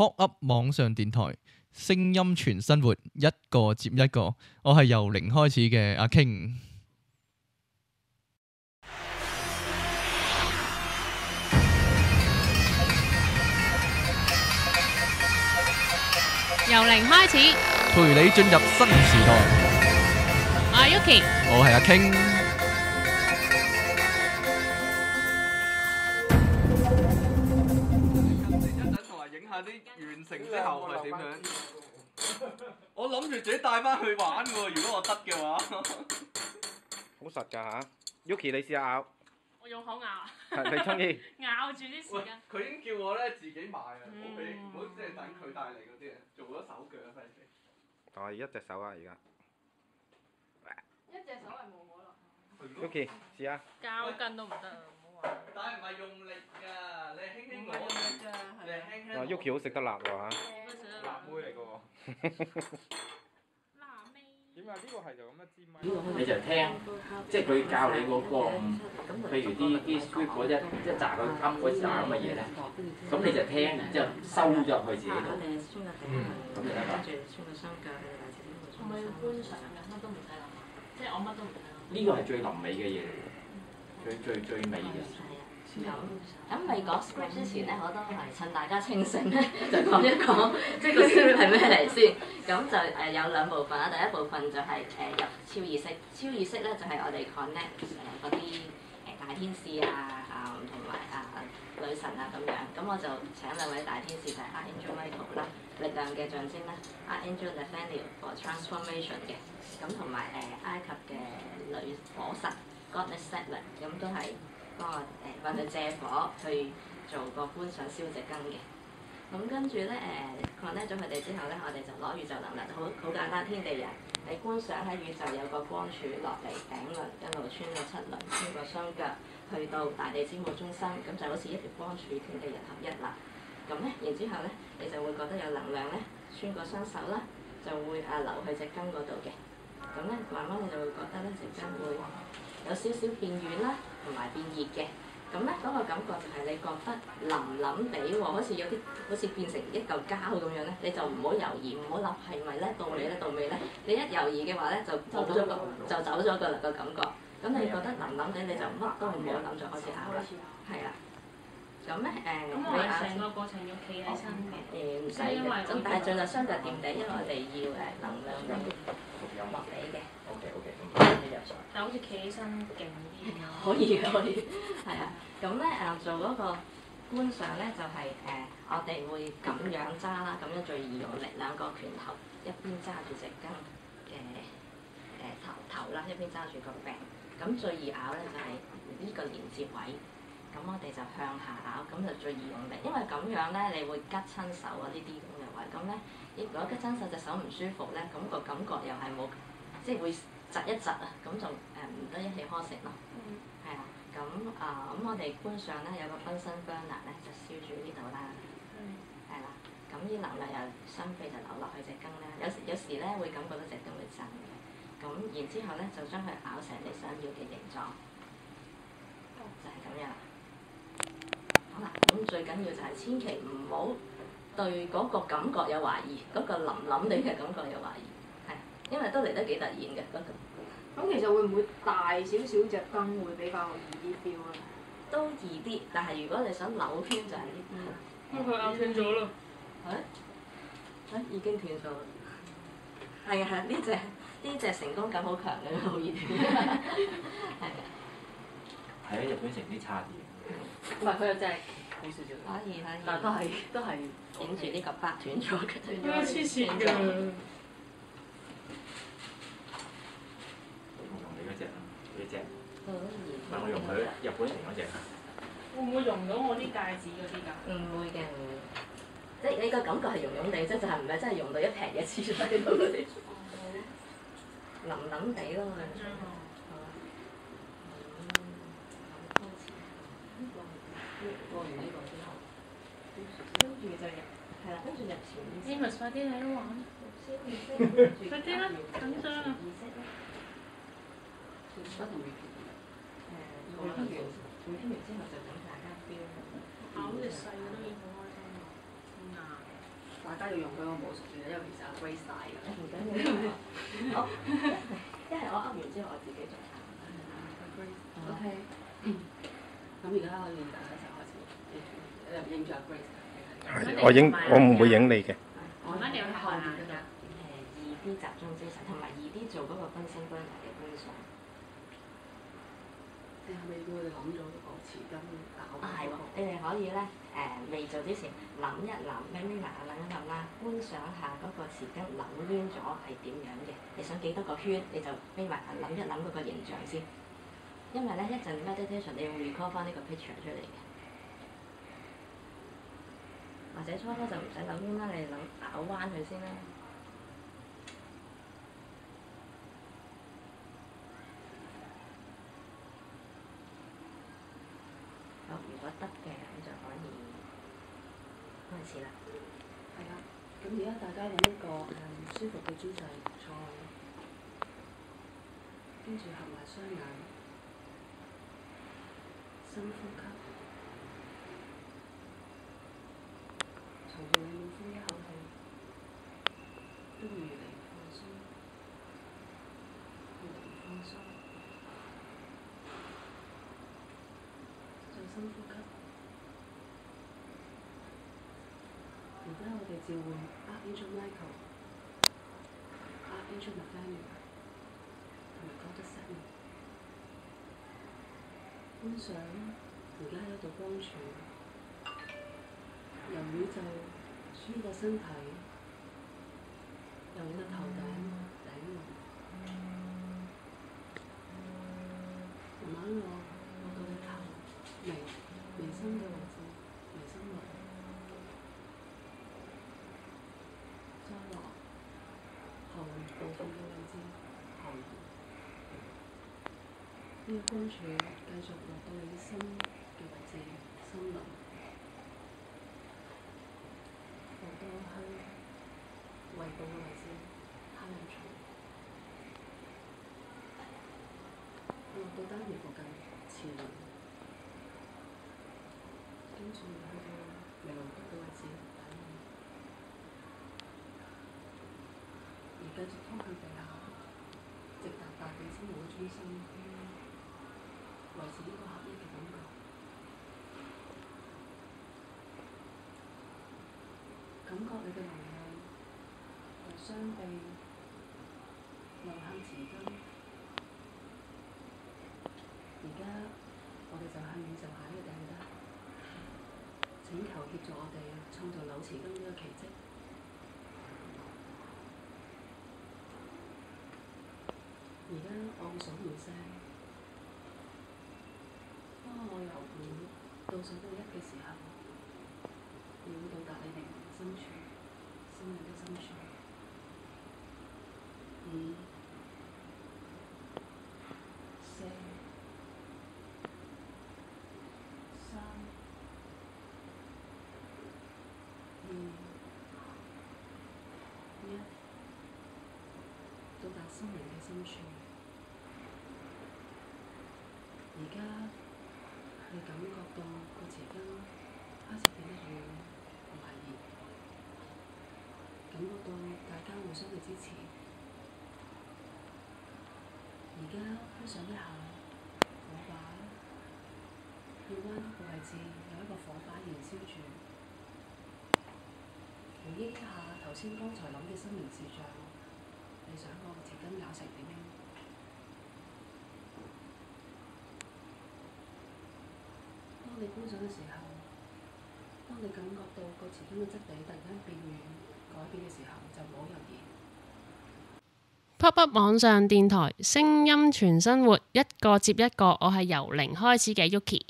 Pop Up 網上電台，聲音全生活，一個接一個。我係由零開始嘅阿 King。由零開始，陪你進入新時代。我係 Yuki，我係阿 King。一陣同埋影下啲完成之後係點樣？我諗住自己帶翻去玩喎，如果我得嘅話。好實㗎嚇，Yuki 你試下咬，我用口咬啊，係你中意？咬住啲時間。佢已經叫我咧自己買啊，唔好即係等佢帶嚟嗰啲啊，做咗手腳啊，費事。我係一隻手啊，而家。一隻手係冇可能。Yuki 試下。膠筋都唔得啊，唔好玩。但係唔係用力㗎，你係輕輕攞，你係輕輕。哇，Yuki 好食得辣喎嚇。辣妹嚟㗎喎。辣味。點啊？呢個係就咁一支咪。你就聽，即係佢教你嗰個，譬如啲 script 嗰一紮佢噏嗰紮咁嘅嘢咧，咁你就聽，然之後收咗入去自己度，咁就得啦。係咪要觀賞㗎？乜都唔使諗，即係我乜都唔使諗。呢個係最臨尾嘅嘢嚟嘅，最尾嘅。咁未講 script 之前咧，我都係趁大家清醒咧，就講一講即係個 script 係咩嚟先。咁就有兩部分啦。第一部分就係入超意識，超意識咧就係我哋 connect 嗰啲大天使啊同埋女神啊咁樣。咁我就請兩位大天使就係 Archangel Michael 啦，力量嘅象徵啦 ，Archangel Nathaniel for transformation 嘅。咁同埋埃及嘅女火神 Goddess Selet， 咁都係幫我揾佢借火去做個觀賞燒隻羹嘅。咁跟住咧connect 咗佢哋之後咧，我哋就攞宇宙能量，好簡單，天地人。你觀賞喺宇宙有個光柱落嚟頂輪，一路穿過七輪，穿過雙腳，去到大地之母中心，咁就好似一條光柱，天地人合一啦。咁咧，然之後咧，你就會覺得有能量咧，穿過雙手啦，就會流去隻羹嗰度嘅。咁咧，慢慢你就會覺得咧，隻羹會有少少變軟啦，同埋變熱嘅。咁咧，嗰個感覺就係你覺得腍腍地喎，好似有啲好似變成一嚿膠咁樣咧，你就唔好猶豫，唔好諗係咪咧，到尾咧，到尾咧，你一猶豫嘅話咧，就冇咗個就走咗個感覺。咁你覺得腍腍地，你就乜都唔好諗，就開始咬啦。係啦。咁咧咁我哋成個過程要企喺身嘅。唔使嘅，咁但係盡量雙腳掂地，因為我哋要能量落地嘅。但好似企起身勁啲咁。可以嘅，係啊。咁咧做嗰個觀賞咧，就係我哋會咁樣揸啦，咁樣最易用力，兩個拳頭一邊揸住隻羹嘅頭啦，一邊揸住個柄。咁最易咬咧就係呢個連接位。咁我哋就向下咬，咁就最易用力，因為咁樣咧，你會拮親手啊呢啲咁嘅位。咁咧，如果拮親手隻手唔舒服咧，咁個感覺又係冇，即係會窒一窒啊，咁就唔得一氣呵成咯。係啦，咁我哋觀賞咧有個分身 burner 咧，就燒住呢度啦。係啦，咁啲能量又相對就流落去隻羹啦。有時咧會感覺到隻羹會震嘅，咁然之後咧就將佢咬成你想要嘅形狀，就係咁樣。好啦，咁最緊要就係千祈唔好對嗰個感覺有懷疑，嗰個腍腍地嘅感覺有懷疑，係，因為都嚟得幾突然嘅嗰個。咁其實會唔會大少少隻羹會比較易啲 feel 咧？都易啲，但係如果你想扭飄就係呢啲。咁佢咬斷咗咯。已經斷咗啦。係啊，呢隻成功感好強嘅，好易斷。係啊。係喺日本成啲差啲。唔係，佢又真係好少少。可以，但係都係影住呢個疤斷咗嘅。黐線㗎。我用你嗰隻，呢隻。可以。唔係我用佢日本成嗰隻。會唔會用到我啲戒指嗰啲㗎？唔會嘅，唔會。即係你個感覺係溶溶地，即係就係唔係真係用到一平嘅黐喺度嗰啲。腍腍地咯。過完呢個之後，跟住就入，係啦，跟住入潛意識。Amos 快啲喺度玩。快啲啦，緊張啊！會聽完之後就等大家 feel。好似細個都已經好開心喎，好硬。大家要用佢個武術嘅，因為其實阿 Grace 帶㗎。唔緊要，好，一係我噏完之後我自己做。OK。咁而家可以大家一齊開始影住阿 Grace。我唔會影你嘅。我哋喺後面㗎。2D 集中精神，同埋2D 做嗰個分身 burner 嘅觀賞。你係咪要我哋諗咗個詞根搞？係喎，你哋可以咧未做之前諗一諗，眯埋眼諗一諗啦，觀賞下嗰個匙羹扭攣咗係點樣嘅。你想幾多個圈，你就眯埋眼諗一諗嗰個形象先。因為咧一陣 meditation 你要 recall 翻呢個 picture 出嚟嘅。或者初初就唔使扭攣啦，你諗拗彎佢先啦。如果得嘅，咁就可以開始啦。係啦，咁而家大家揾一個舒服嘅姿勢坐，跟住合埋雙眼，深呼吸，隨住你每呼一口氣，都會越嚟越放鬆，越嚟越放鬆。深呼吸。而家我哋召喚 Archangel Michael、Archangel Nathaniel 同埋 Goddess Seth。觀賞而家有一道光柱，由宇宙穿過身體，由你個頭頂頂落，慢慢落到你頭。眉心嘅位置，眉心落，再落喉嚨部分嘅位置，喉嚨。呢個光柱繼續落到你心嘅位置，心輪，落到去胃部嘅位置，下陰腸，落到丹田附近，臍輪。跟住去到眉龍骨嘅位置，而繼續通向地下，直達大地之母嘅中心，維持呢個合一嘅感覺。感覺你嘅能量由雙臂流向匙羹。而家我哋就向宇宙下一個訂單。請求協助我哋創造扭匙羹呢個奇蹟。而家我會數秒聲，當我由5倒數到1嘅時候，你會到達你靈魂深處、心靈嘅深處。5、4、3、2、1，到達心靈嘅深處。而家你感覺到個匙羹開始變得軟同埋熱，感覺到大家互相嘅支持。而家觀賞一下火把，要彎曲嘅位置有一個火把燃燒住。回憶一下頭先剛才諗嘅生命視像，你想個匙羹咬成點樣？當你觀賞嘅時候，當你感覺到個匙羹嘅質地突然間變軟、改變嘅時候，就唔好猶豫。Pop Up 網上電台，聲音全生活，一個接一個。我係由零開始嘅 Yuki。